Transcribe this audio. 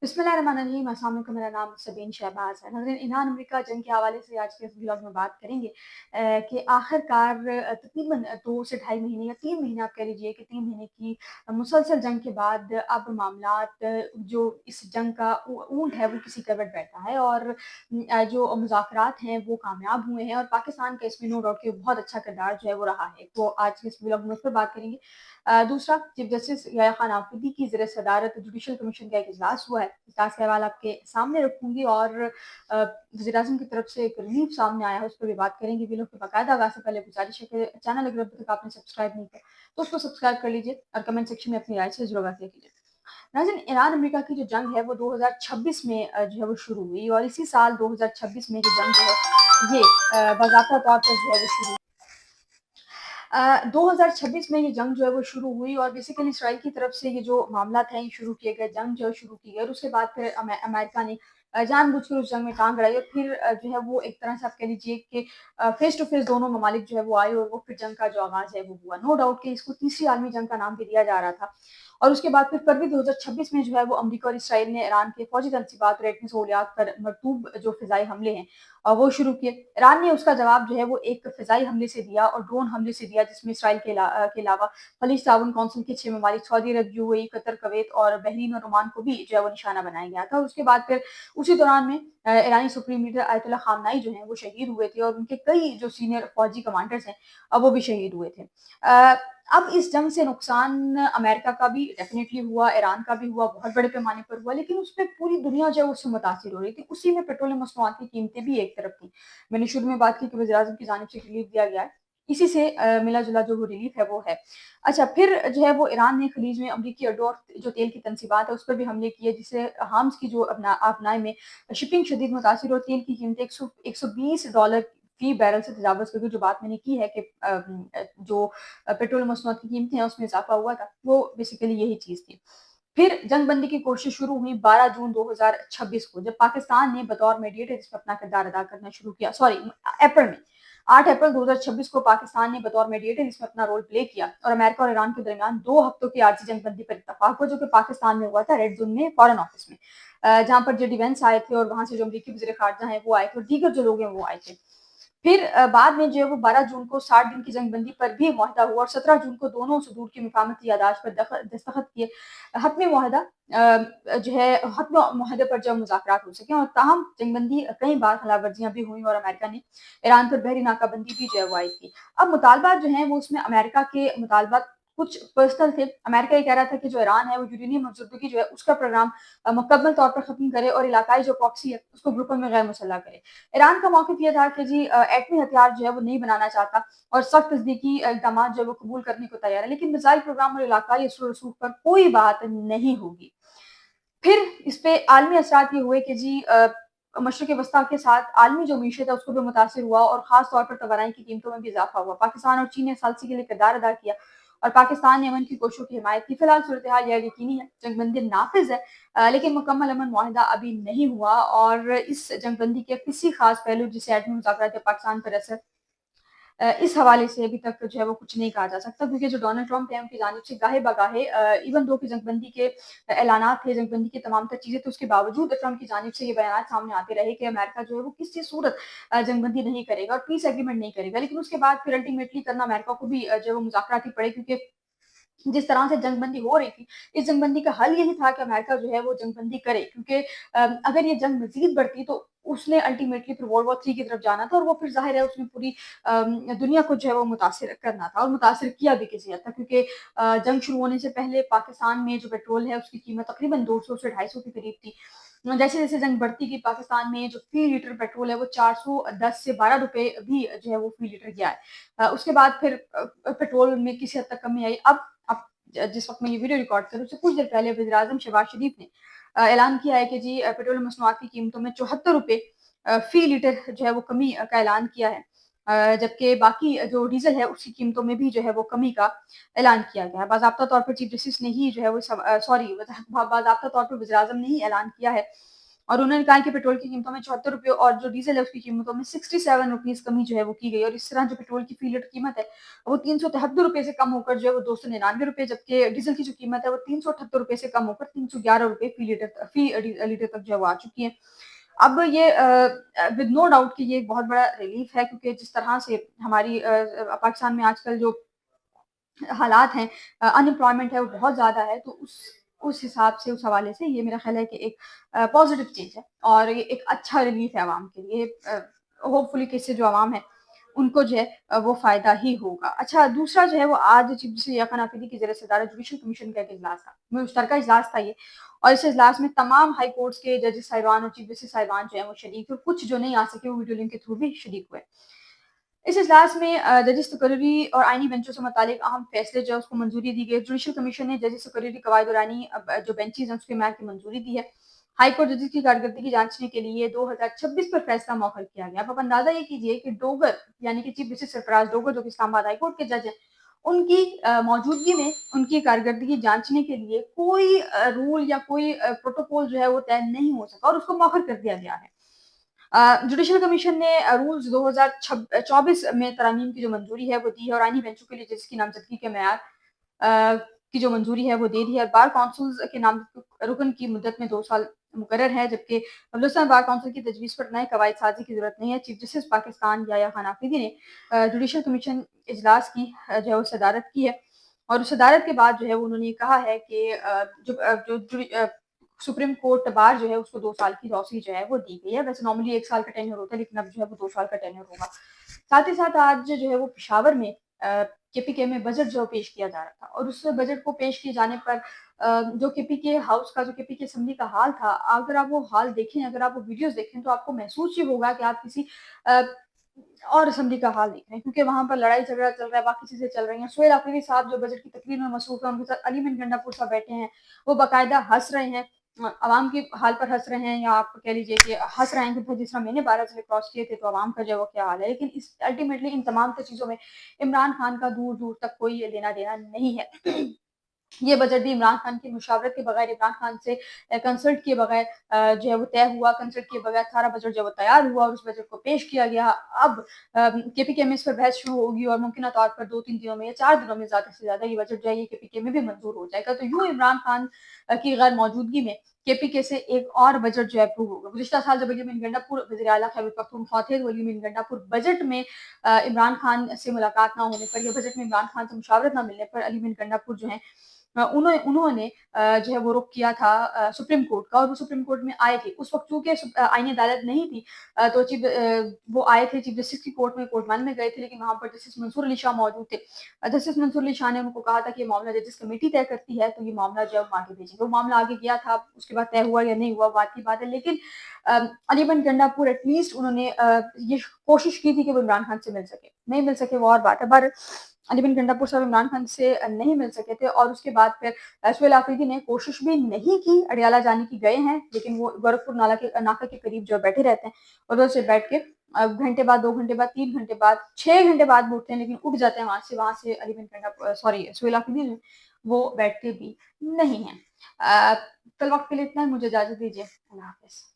बिस्मिल्लाहिर्रहमानिर्रहीम। अस्सलाम वालेकुम। मेरा नाम सबीन शहबाज है। नाज़रीन, ईरान अमेरिका जंग के हवाले से आज के इस ब्लॉग में बात करेंगे कि आखिरकार तकरीबन 2 से ढाई महीने या 3 महीने आप कह लीजिए कि 3 महीने की मुसलसल जंग के बाद अब मामलात जो इस जंग का ऊंट है वो किसी करवट बैठा है और जो मुज़ाकरात हैं वो कामयाब हुए हैं और पाकिस्तान का इसमें नो डाउट कि बहुत अच्छा किरदार जो है वो रहा है। तो आज के इस ब्लॉग में उस पर बात करेंगे। दूसरा, चीफ जस्टिस याह्या खान आफरीदी की ज़ेर सदारत जुडिशल कमीशन का एक इजलास हुआ है। इजलास का हवाला आपके सामने रखूंगी और वज़ीर-ए-आज़म की तरफ से एक रिलीफ सामने आया है, उस पर भी बात करेंगे। वीडियो के बाकायदा आगाज़ से पहले गुजारिश है कि चैनल अगर अभी तक आपने सब्सक्राइब नहीं किया तो उसको सब्सक्राइब कर लीजिए और कमेंट सेक्शन में अपनी राय से ज़रूर आगाह कीजिए। नाज़रीन, ईरान अमेरिका की जो जंग है वो 2026 में जो है वो शुरू हुई और इसी साल 2026 में जो जंग है ये बाज़ाब्ता तौर पर जो है वो शुरू 2026 में ये जंग जो है वो शुरू हुई और बेसिकली इसराइल की तरफ से ये जो मामला था ये शुरू किए गए, जंग जो है शुरू की गई और उसके बाद फिर अमेरिका ने जानबूझकर उस जंग में टांग अड़ाई और फिर जो है वो एक तरह से आप कह लीजिए कि फेस टू फेस दोनों ममालिक जो है वो आए और वो फिर जंग का जो आगाज है वो हुआ। नो डाउट कि इसको तीसरी आलमी जंग का नाम भी दिया जा रहा था और उसके बाद फिर फरवरी 2026 में जो है वो अमरीका और इसराइल ने ईरान के फौजी तनसीबात और एटमी सहूलियात पर मरतूब जो फिजाई हमले हैं वो शुरू किए। ईरान ने उसका जवाब जो है वो एक फिजाई हमले से दिया और ड्रोन हमले से दिया जिसमें इसराइल के अलावा खलीज ताउन कौंसिल के 6 ममालिक सऊदी अरब, यूएई, कतर, कुवैत और बहरीन और ओमान को भी जो है वो निशाना बनाया गया था। और उसके बाद फिर उसी दौरान में ईरानी सुप्रीम लीडर आयतुल्लाह खामनाई जो हैं वो शहीद हुए थे और उनके कई जो सीनियर फौजी कमांडर्स हैं वो भी शहीद हुए थे। अब इस जंग से नुकसान अमेरिका का भी डेफिनेटली हुआ, ईरान का भी हुआ, बहुत बड़े पैमाने पर हुआ, लेकिन उसपे पूरी दुनिया जो है उससे मुतासिर हो रही थी। उसी में पेट्रोलियम मसनूआत की कीमतें भी एक तरफ थी। मैंने शुरू में बात की कि वज़ीर-ए-आज़म की जानिब से रिलीफ दिया गया है। इसी से मिला-जुला जो वो रिलीफ है वो है। अच्छा, फिर जो है वो ईरान ने खलीज में अमरीकी अड्डों और जो तेल की तनसीबात है उस पर भी हमले किए, जिससे हार्म्स की जो आबनाई में शिपिंग शदीद मुतासिर और तेल की कीमतें $120 फी बैरल से तजावज़ कर गई। जो बात मैंने की है कि जो पेट्रोल मसनूआत की कीमतें हैं उसमें इज़ाफ़ा हुआ था, वो बेसिकली यही चीज़ थी। फिर जंग बंदी की कोशिश शुरू हुई 12 जून 2026 को, जब पाकिस्तान ने बतौर मीडिएटर इसमें अपना किरदार अदा करना शुरू किया। सॉरी, अप्रैल में 8 अप्रैल 2026 को पाकिस्तान ने बतौर मीडिएटर इसमें अपना रोल प्ले किया और अमेरिका और ईरान के दरमियान 2 हफ्तों की आरजी जंग बंदी पर इत्तफाक हुआ, जो कि पाकिस्तान में हुआ था रेड जोन में फॉरेन ऑफिस में, जहाँ पर जेडी वेंस आए थे और वहां से जो अमरीकी वज़ीर ख़ारजा हैं वो आए थे और दीगर जो लोग हैं वो आए थे। फिर बाद में जो है वो 12 जून को 60 दिन की जंगबंदी पर भी मुआहदा हुआ और 17 जून को दोनों सदूर की मुफाहमती यादाश्त पर दस्तखत किए। हतमी मुआहदा जो है हतमी मुआहदे पर जब मुज़ाकरात हो सके और ताहम जंगबंदी कई बार खिलाफवर्जियां भी हुई और अमेरिका ने ईरान पर बहरी नाकाबंदी भी जो है वो आई थी। अब मुतालबात जो हैं वो उसमें अमेरिका के मुतालबात कुछ पर्सनल थे। अमेरिका ये कह रहा था कि जो ईरान है वो यूरेनियम अफजदगी जो है उसका प्रोग्राम मुकम्मल तौर पर खत्म करे और इलाकाई जो प्रॉक्सी है उसको ग्रुपों में गैर मुसल्लह करे। ईरान का मौक़िफ़ ये था कि जी एटमी हथियार जो है वो नहीं बनाना चाहता और सख्त नज़दीकी इक़दाम जो है वो कबूल करने को तैयार है, लेकिन मिसाइल प्रोग्राम और इलाकाई असर और रसूख पर कोई बात नहीं होगी। फिर इस पे आलमी असरात ये हुए कि जी मशरिक़ वस्ता के साथ आलमी जो मीशत है उसको भी मुतासिर हुआ और ख़ास तौर पर तवानाई की कीमतों में भी इज़ाफ़ा हुआ। पाकिस्तान और चीन ने सालसी के लिए किरदार अदा किया और पाकिस्तान ने अमन की कोशिशों की हिमायत की। फिलहाल सूरत-ए-हाल गैर यकीनी है, जंगबंदी नाफ़िज़ है, लेकिन मुकम्मल अमन मुआहदा अभी नहीं हुआ और इस जंगबंदी के किसी ख़ास पहलू जिसे एटमी मुज़ाकरात या पाकिस्तान पर असर इस हवाले से अभी तक जो है वो कुछ नहीं कहा जा सकता, क्योंकि जो डोनाल्ड ट्रंप है उनकी जानिब से गाहे-बगाहे इवन दो कि जंगबंदी के ऐलानात थे, जंगबंदी की तमाम तर चीज़ें थे, उसके बावजूद ट्रंप की जानिब से ये बयानात सामने आते रहे कि अमेरिका जो है वो किसी सूरत जंगबंदी नहीं करेगा और पीस एग्रीमेंट नहीं करेगा। लेकिन उसके बाद फिर अल्टीमेटली करना अमेरिका को भी जो है वो मुज़ाकरात ही पड़े, क्योंकि जिस तरह से जंगबंदी हो रही थी, इस जंगबंदी का हल यही था कि अमेरिका जो है वो जंगबंदी करे, क्योंकि अगर ये जंग मज़ीद बढ़ती तो उसने अल्टीमेटली फिर वर्ल्ड वॉर 3 की तरफ जाना था और वो फिर ज़ाहिर है उसने पूरी दुनिया को जो है वो मुतासिर करना था और मुतासिर किया भी किसी हद तक, क्योंकि जंग शुरू होने से पहले पाकिस्तान में जो पेट्रोल है उसकी कीमत तकरीबन 200 से 250 के करीब थी। जैसे-जैसे जंग बढ़ती गई, पाकिस्तान में जो फ़ी लीटर पेट्रोल है वो 410 से ₹12 भी जो है वो फ़ी लीटर गया है। उसके बाद फिर पेट्रोल में किसी हद तक कमी आई। अब जिस वक़्त मैं ये वीडियो रिकॉर्ड कर रही हूँ, उससे कुछ देर पहले वज़ीर-ए-आज़म शहबाज शरीफ ने ऐलान किया है कि जी पेट्रोल मसनूआत की कीमतों में ₹74 फ़ी लीटर जो है वो कमी का ऐलान किया है। जबकि बाकी जो डीज़ल है उसकी कीमतों में भी जो है वो कमी का ऐलान किया गया है। बाज़ाब्ता तौर पर चीफ जस्टिस ने ही जो है वो बाज़ाब्ता तौर पर वज़ीर-ए-आज़म ने ही ऐलान किया है اور انہوں نے کہا کہ پیٹرول کی قیمتوں میں 74 روپے اور جو ڈیزل ہے اس کی قیمتوں میں 67 روپیز کمی جو ہے وہ کی گئی، اور اس طرح جو پیٹرول کی فی لیٹر قیمت ہے وہ 373 روپے سے کم ہو کر جو ہے وہ 299 روپے، جبکہ ڈیزل کی جو قیمت ہے وہ 378 روپے سے کم ہو کر 311 روپے فی لیٹر تک جو ہے وہ آ چکی ہے۔ اب یہ ود نو ڈاؤٹ کہ یہ ایک بہت بڑا ریلیف ہے، کیونکہ جس طرح سے ہماری پاکستان میں آج کل جو حالات ہیں، انمپلائمنٹ ہے وہ بہت زیادہ ہے، تو اس حساب سے اس حوالے سے یہ میرا خیال ہے کہ ایک پازیٹیو چیز ہے اور یہ ایک اچھا ریلیف ہے عوام کے لیے۔ ہوپ فلی کہ اس سے جو عوام ہے ان کو جو ہے وہ فائدہ ہی ہوگا۔ اچھا، دوسرا جو ہے وہ آج چیف جسٹس یحییٰ خان آفریدی کی زیر صدارت جوڈیشل کمیشن کا ایک اجلاس تھا، مشترکہ اجلاس تھا یہ، اور اس اجلاس میں تمام ہائی کورٹس کے ججز صاحبان اور چیف جسٹس صاحبان جو ہیں وہ شریک تھے، اور کچھ جو نہیں آ سکے وہ ویڈیو لنک کے تھرو بھی شریک ہوئے۔ اس اجلاس میں ججز تقرری اور آئینی بینچوں سے متعلق اہم فیصلے جو ہے اس کو منظوری دی گئی۔ جوڈیشل کمیشن نے ججز تقرری قواعد اور آئینی جو بینچز ہیں اس کے معیار کی منظوری دی ہے۔ ہائی کورٹ ججز کی کارکردگی جانچنے کے لیے 2026 پر فیصلہ مؤخر کیا گیا۔ اب آپ اندازہ یہ کیجئے کہ ڈوگر یعنی کہ چیف جسٹس سرفراز ڈوگر جو کہ اسلام آباد ہائی کورٹ کے جج ہیں، ان کی موجودگی میں ان کی کارکردگی جانچنے کے لیے کوئی رول یا کوئی پروٹوکول جو ہے وہ طے نہیں ہو سکا اور اس کو مؤخر کر دیا گیا ہے۔ جوڈیشل کمیشن نے رولز 2024 میں ترامیم کی جو منظوری ہے وہ دی ہے، اور آئینی بینچوں کے لیے جس کی نامزدگی کے معیار کی جو منظوری ہے وہ دے دی ہے۔ بار کونسلز کے نام رکن کی مدت میں 2 سال مقرر ہے، جبکہ بلوچستان بار کونسل کی تجویز پر نئے قواعد سازی کی ضرورت نہیں ہے۔ چیف جسٹس پاکستان یحییٰ خان آفریدی نے جوڈیشل کمیشن اجلاس کی جو ہے وہ صدارت کی ہے، اور اس صدارت کے بعد جو ہے انہوں نے کہا ہے کہ سپریم کورٹ بار جو ہے اس کو 2 سال کی توسیع جو ہے وہ دی گئی ہے۔ ویسے نارملی 1 سال کا ٹینیور ہوتا ہے، لیکن اب جو ہے وہ 2 سال کا ٹینیور ہوگا۔ ساتھ ہی ساتھ آج جو ہے وہ پشاور میں کے پی کے میں بجٹ جو پیش کیا جا رہا تھا، اور اس بجٹ کو پیش کیے جانے پر جو کے پی کے ہاؤس کا جو کے پی کے اسمبلی کا حال تھا، اگر آپ وہ حال دیکھیں، اگر آپ وہ ویڈیوز دیکھیں، تو آپ کو محسوس یہ ہوگا کہ آپ کسی اور اسمبلی کا حال دیکھ رہے ہیں، کیونکہ وہاں پر لڑائی جھگڑا چل رہا ہے، باقی چیزیں چل رہی ہیں۔ سہیل آفریدی صاحب جو بجٹ کی تقریر میں مصروف ہیں، ان کے ساتھ علی مین گنڈا پور صاحب بیٹھے ہیں، وہ باقاعدہ ہنس رہے ہیں، عوام کے حال پر ہنس رہے ہیں، یا آپ کہہ لیجیے کہ ہنس رہے ہیں کہ جس طرح میں نے 12 ضلع کراس کیے تھے تو عوام کا جو ہے وہ کیا حال ہے۔ لیکن الٹیمیٹلی ان تمام چیزوں میں عمران خان کا دور دور تک کوئی لینا دینا نہیں ہے۔ یہ بجٹ بھی عمران خان کی مشاورت کے بغیر، عمران خان سے کنسلٹ کیے بغیر جو ہے وہ طے ہوا، کنسلٹ کیے بغیر سارا بجٹ جو ہے وہ تیار ہوا اور اس بجٹ کو پیش کیا گیا۔ اب کے پی کے میں اس پر بحث شروع ہوگی، اور ممکنہ طور پر 2-3 دنوں میں یا 4 دنوں میں زیادہ سے زیادہ یہ بجٹ جو ہے یہ کے پی کے میں بھی منظور ہو جائے گا۔ تو یوں عمران خان کی غیر موجودگی میں کے پی کے سے ایک اور بجٹ جو ہے اپروو ہوگا۔ گزشتہ سال جب علی مین گنڈا پور وزیر اعلیٰ خیبر پختونخوا تھے، تو علی مین گنڈا پور بجٹ میں عمران خان سے ملاقات نہ ہونے پر یا بجٹ میں عمران خان سے مشاورت نہ ملنے پر علی مین گنڈا پور جو ہیں انہوں نے جو ہے وہ رخ کیا تھا سپریم کورٹ کا، اور وہ سپریم کورٹ میں آئے تھے۔ اس وقت چونکہ آئینی عدالت نہیں تھی، تو وہ آئے تھے چیف جسٹس کی کورٹ میں، کورٹ 1 میں گئے تھے، لیکن وہاں پر جسٹس منصور علی شاہ موجود تھے۔ جسٹس منصور علی شاہ نے ان کو کہا تھا کہ یہ معاملہ ججز کمیٹی طے کرتی ہے، تو یہ معاملہ جو ہے وہ آگے بھیجیں گے۔ وہ معاملہ آگے گیا تھا، اس کے بعد طے ہوا یا نہیں ہوا بات کی بات ہے، لیکن علی مین گنڈا پور ایٹ لیسٹ انہوں نے یہ کوشش کی تھی کہ وہ عمران خان سے مل سکے، نہیں مل سکے وہ اور بات ہے، پر علی مین گنڈا پور صاحب عمران خان سے نہیں مل سکے تھے، اور اس کے بعد پھر سہیل آفریدی نے کوشش بھی نہیں کی، اڈیالہ جانے کی گئے ہیں، لیکن وہ گورکھپور ناکہ کے قریب جو بیٹھے رہتے ہیں، اور ادھر سے بیٹھ کے گھنٹے بعد 2 گھنٹے بعد 3 گھنٹے بعد 6 گھنٹے بعد بھی اٹھتے ہیں، لیکن اٹھ جاتے ہیں وہاں سے علی مین گنڈا سہیل آفریدی وہ بیٹھتے بھی نہیں ہیں۔ کل وقت کے لیے اتنا ہی، مجھے اجازت دیجیے، اللہ حافظ۔